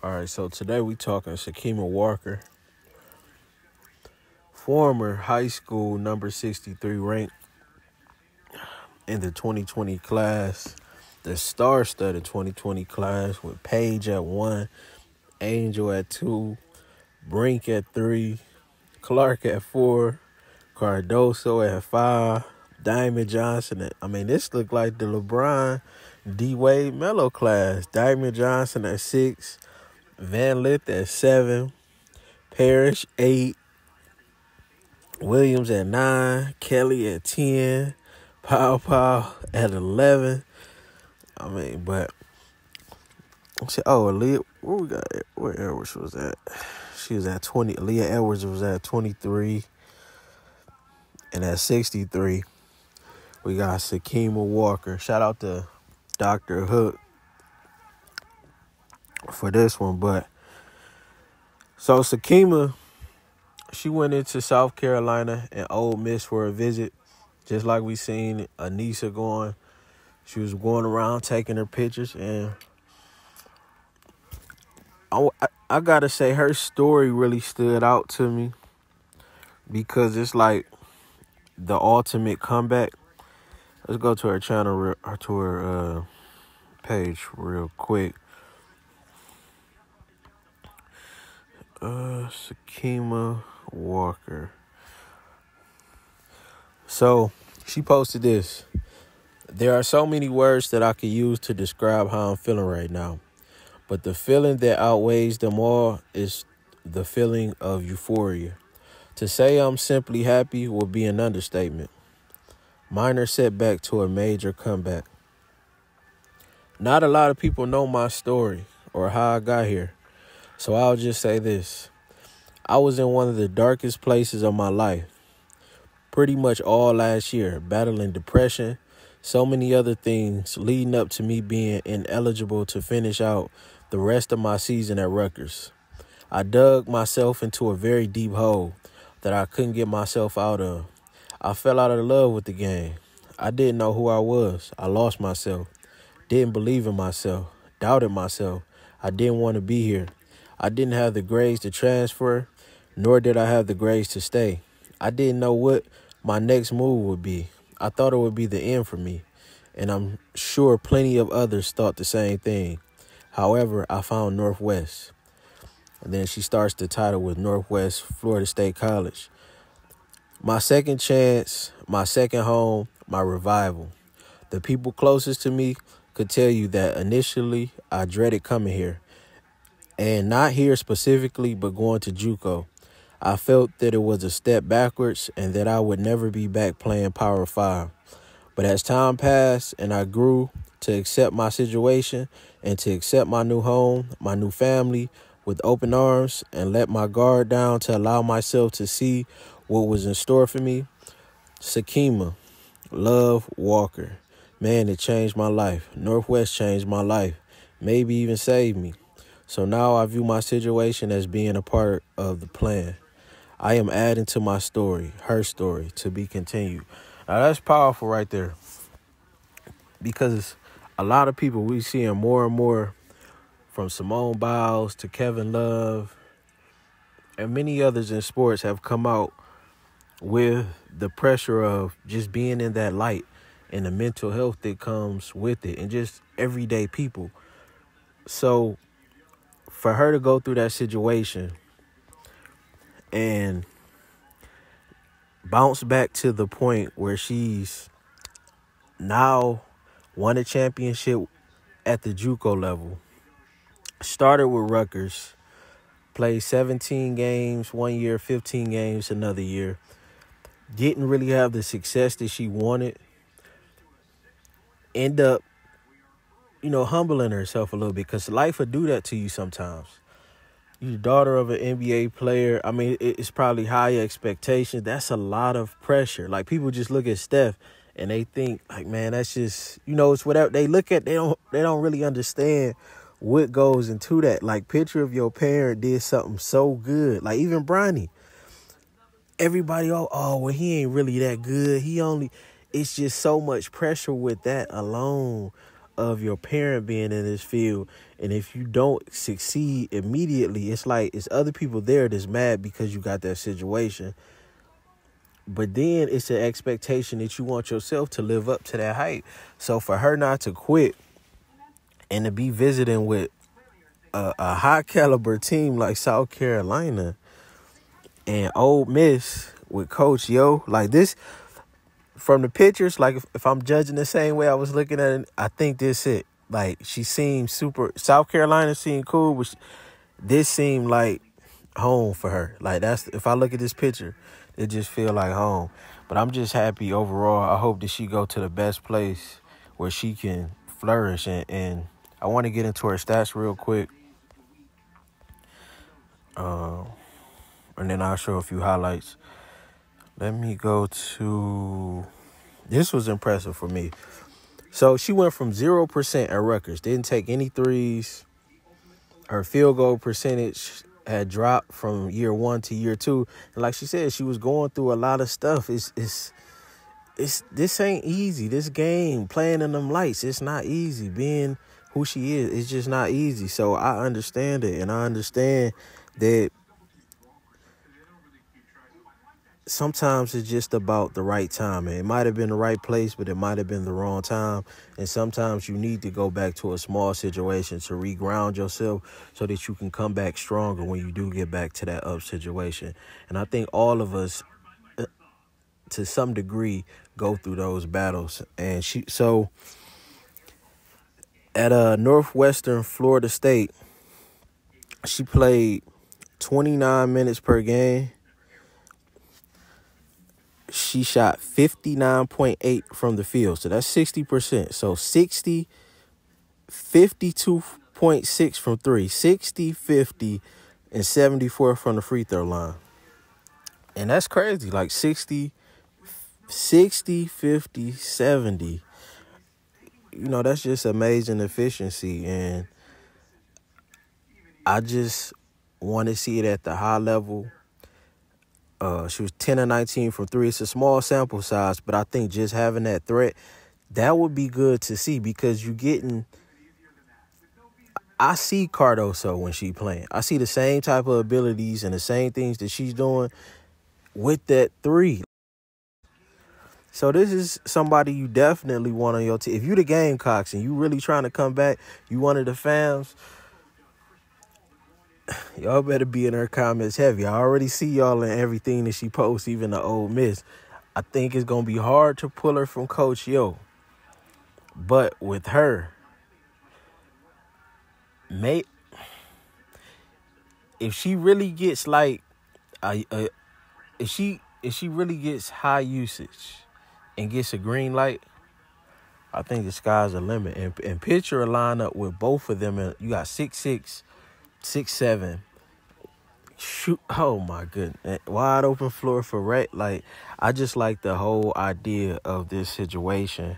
All right, so today we talking Sakima Walker, former high school number 63 ranked in the 2020 class, the star-studded 2020 class with Paige at 1, Angel at 2, Brink at 3, Clark at 4, Cardoso at 5, Diamond Johnson this looked like the LeBron D-Wade Melo class. Diamond Johnson at 6, Van Lith at 7, Parrish 8, Williams at 9, Kelly at 10, Pow at 11. But Aaliyah, where we got? Where Edwards was at? She was at 20. Aaliyah Edwards was at 23, and at 63, we got Sakima Walker. Shout out to Dr. Hook for this one. But so Sakima, she went into South Carolina and Ole Miss for a visit, just like we seen Anissa going. She was going around taking her pictures, and I gotta say her story really stood out to me because it's like the ultimate comeback. Let's go to her channel, to her page real quick. Sakima Walker. So she posted this. There are so many words that I could use to describe how I'm feeling right now, but the feeling that outweighs them all is the feeling of euphoria. To say I'm simply happy would be an understatement. Minor setback to a major comeback. Not a lot of people know my story or how I got here, so I'll just say this. I was in one of the darkest places of my life, pretty much all last year, battling depression, so many other things leading up to me being ineligible to finish out the rest of my season at Rutgers. I dug myself into a very deep hole that I couldn't get myself out of. I fell out of love with the game. I didn't know who I was. I lost myself. Didn't believe in myself. Doubted myself. I didn't want to be here. I didn't have the grades to transfer, nor did I have the grades to stay. I didn't know what my next move would be. I thought it would be the end for me, and I'm sure plenty of others thought the same thing. However, I found Northwest. And then she starts the title with Northwest Florida State College. My second chance, my second home, my revival. The people closest to me could tell you that initially I dreaded coming here. And not here specifically, but going to Juco. I felt that it was a step backwards and that I would never be back playing Power 5. But as time passed and I grew to accept my situation and to accept my new home, my new family with open arms and let my guard down to allow myself to see what was in store for me, Sakima, Love Walker. Man, it changed my life. Northwest changed my life. Maybe even saved me. So now I view my situation as being a part of the plan. I am adding to my story, her story, to be continued. Now, that's powerful right there. Because a lot of people, we seeing more and more, from Simone Biles to Kevin Love, and many others in sports have come out with the pressure of just being in that light and the mental health that comes with it and just everyday people. So for her to go through that situation and bounce back to the point where she's now won a championship at the Juco level, started with Rutgers, played 17 games one year, 15 games another year, didn't really have the success that she wanted, end up, humbling herself a little bit because life will do that to you sometimes. You're the daughter of an NBA player. It's probably high expectations. That's a lot of pressure. Like, people just look at Steph and they think, like, man, that's just, it's whatever they look at. They don't really understand what goes into that. Like, picture of your parent did something so good. Like, even Bronny. Everybody, well, he ain't really that good. It's just so much pressure with that alone of your parent being in this field. And if you don't succeed immediately, it's like it's other people there that's mad because you got that situation. But then it's an expectation that you want yourself to live up to that height. So for her not to quit and to be visiting with a high caliber team like South Carolina and Ole Miss with Coach Yo, like this, from the pictures, like if I'm judging the same way I was looking at it, I think this it. Like she seemed super. South Carolina seemed cool, but this seemed like home for her. Like that's if I look at this picture, it just feel like home. But I'm just happy overall. I hope that she go to the best place where she can flourish. And I want to get into her stats real quick. And then I'll show a few highlights. Let me go to... This was impressive for me. So she went from 0% at Rutgers. Didn't take any threes. Her field goal percentage had dropped from year 1 to year 2. And like she said, she was going through a lot of stuff. This ain't easy. This game, playing in them lights, it's not easy. Being who she is, it's just not easy. So I understand it. And I understand that sometimes it's just about the right time. And it might have been the right place, but it might have been the wrong time. And sometimes you need to go back to a small situation to reground yourself so that you can come back stronger when you do get back to that up situation. And I think all of us, to some degree, go through those battles. And so at Northwestern Florida State, she played 29 minutes per game. She shot 59.8 from the field. So that's 60%. So 60, 52.6 from 3, 60, 50, and 74 from the free throw line. And that's crazy. Like 60, 50, 70. You know, that's just amazing efficiency. And I just want to see it at the high level. She was 10 of 19 from 3. It's a small sample size, but I think just having that threat, that would be good to see because you're getting... I see Cardoso when she playing. I see the same type of abilities and the same things that she's doing with that 3. So this is somebody you definitely want on your team. If you the Gamecocks and you really trying to come back, you one of the fans, y'all better be in her comments heavy. I already see y'all in everything that she posts, even the Ole Miss. I think it's going to be hard to pull her from Coach Yo. But with her, if she really gets like, if she really gets high usage and gets a green light, I think the sky's the limit. And picture a lineup with both of them. And you got 6'6", 6'7". Shoot! Oh my goodness! Wide open floor for Rhett. Like I just like the whole idea of this situation.